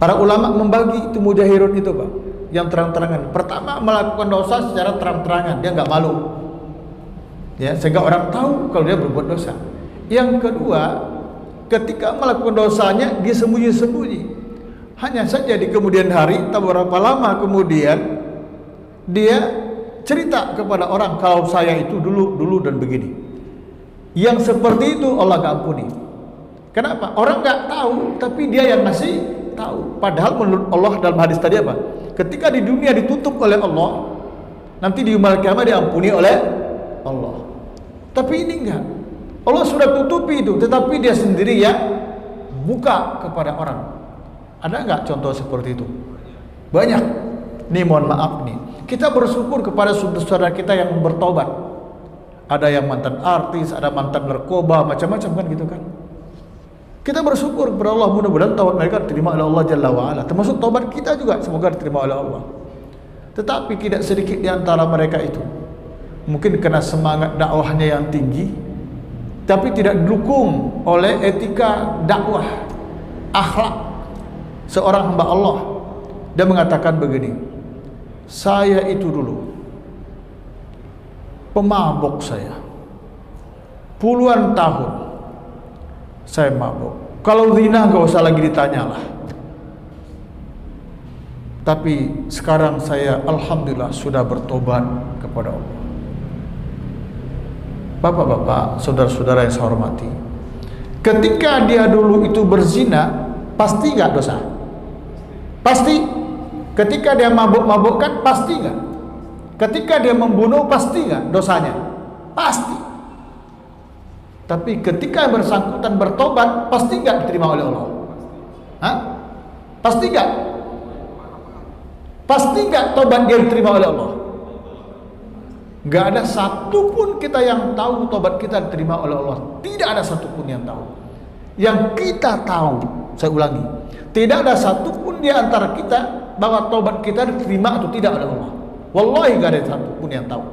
Para ulama membagi itu mujahirun itu, Pak, yang terang-terangan. Pertama, melakukan dosa secara terang-terangan, dia nggak malu, ya, sehingga orang tahu kalau dia berbuat dosa. Yang kedua, ketika melakukan dosanya dia sembunyi-sembunyi. Hanya saja di kemudian hari, tak berapa lama kemudian dia cerita kepada orang, kalau saya itu dulu dan begini. Yang seperti itu Allah gak ampuni. Kenapa? Orang gak tahu, tapi dia yang ngasih tahu. Padahal menurut Allah dalam hadis tadi apa? Ketika di dunia ditutup oleh Allah, nanti di yaumul kiamah diampuni oleh Allah. Tapi ini enggak. Allah sudah tutupi itu, tetapi dia sendiri yang buka kepada orang. Ada enggak contoh seperti itu? Banyak. Nih mohon maaf nih, kita bersyukur kepada saudara kita yang bertobat. Ada yang mantan artis, ada mantan narkoba, macam-macam kan gitu kan. Kita bersyukur kepada Allah, mudah-mudahan taubat mereka diterima oleh Allah Jalla wa'ala. Termasuk taubat kita juga semoga diterima oleh Allah. Tetapi tidak sedikit di antara mereka itu mungkin karena semangat dakwahnya yang tinggi, tapi tidak didukung oleh etika dakwah, akhlak seorang hamba Allah. Dia mengatakan begini, saya itu dulu pemabuk, saya puluhan tahun saya mabuk. Kalau zina gak usah lagi ditanyalah. Tapi sekarang saya alhamdulillah sudah bertobat kepada Allah. Bapak-bapak, saudara-saudara yang saya hormati, ketika dia dulu itu berzina, pasti gak dosa? Pasti. Ketika dia mabuk-mabukkan, pasti gak? Ketika dia membunuh, pasti gak dosanya? Pasti. Tapi ketika bersangkutan bertobat, pasti gak diterima oleh Allah? Hah? Pasti gak? Pasti gak tobat dia diterima oleh Allah? Gak ada satupun kita yang tahu tobat kita diterima oleh Allah. Tidak ada satupun yang tahu. Yang kita tahu, saya ulangi, tidak ada satupun di antara kita bahwa tobat kita diterima atau tidak oleh Allah. Wallahi gak ada satupun yang tahu.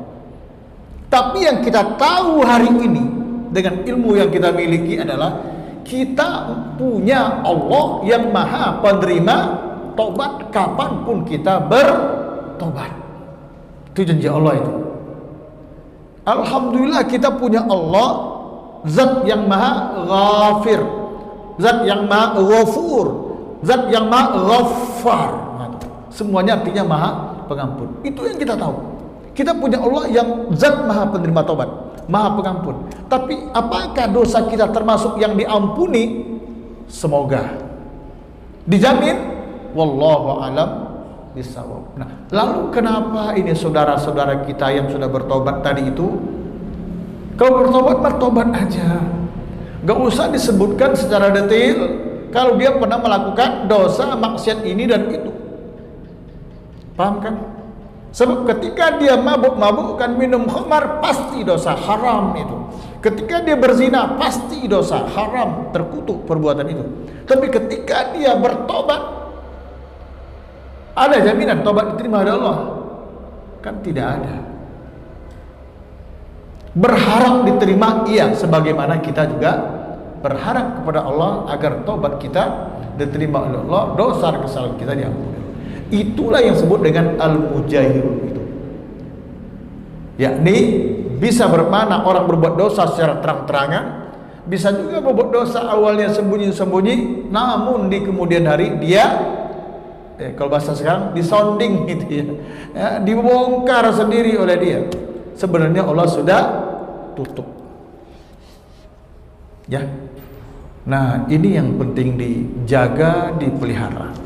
Tapi yang kita tahu hari ini dengan ilmu yang kita miliki adalah kita punya Allah yang maha penerima tobat kapanpun kita bertobat. Itu janji Allah itu. Alhamdulillah kita punya Allah, zat yang maha ghafir, zat yang maha ghafur, zat yang maha ghaffar. Semuanya artinya maha pengampun. Itu yang kita tahu. Kita punya Allah yang zat maha penerima taubat, maha pengampun. Tapi apakah dosa kita termasuk yang diampuni? Semoga. Dijamin? Wallahu alam bisawab. Nah, lalu kenapa ini saudara-saudara kita yang sudah bertobat tadi itu, kalau bertobat bertobat aja, gak usah disebutkan secara detail kalau dia pernah melakukan dosa maksiat ini dan itu. Paham kan? Sebab ketika dia mabuk-mabukkan minum khamar, pasti dosa haram itu. Ketika dia berzina, pasti dosa haram, terkutuk perbuatan itu. Tapi ketika dia bertobat, ada jaminan tobat diterima oleh Allah? Kan tidak ada. Berharap diterima, iya, sebagaimana kita juga berharap kepada Allah agar tobat kita diterima oleh Allah, dosa dan kesalahan kita diampuni. Itulah yang disebut dengan al-mujahirun itu. Yakni bisa bermakna orang berbuat dosa secara terang-terangan, bisa juga berbuat dosa awalnya sembunyi-sembunyi, namun di kemudian hari dia kalau bahasa sekarang disounding gitu ya, dibongkar sendiri oleh dia. Sebenarnya Allah sudah tutup. Ya. Nah, ini yang penting dijaga, dipelihara.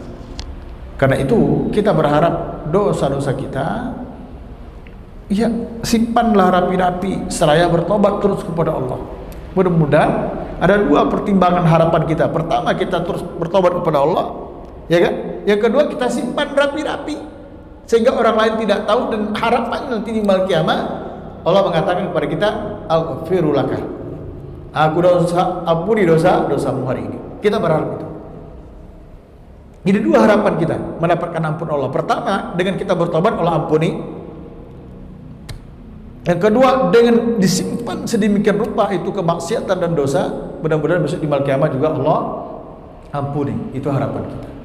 Karena itu kita berharap dosa-dosa kita, ya, simpanlah rapi-rapi seraya bertobat terus kepada Allah. Mudah-mudahan ada dua pertimbangan harapan kita. Pertama, kita terus bertobat kepada Allah, ya kan? Yang kedua, kita simpan rapi-rapi sehingga orang lain tidak tahu, dan harapan nanti di yaumul kiamah Allah mengatakan kepada kita, aghfiru laka, aku ampuni dosamu hari ini. Kita berharap itu. Jadi dua harapan kita mendapatkan ampun Allah. Pertama, dengan kita bertobat Allah ampuni. Yang kedua, dengan disimpan sedemikian rupa itu kemaksiatan dan dosa, mudah-mudahan besok di yaumul kiamah juga Allah ampuni. Itu harapan kita.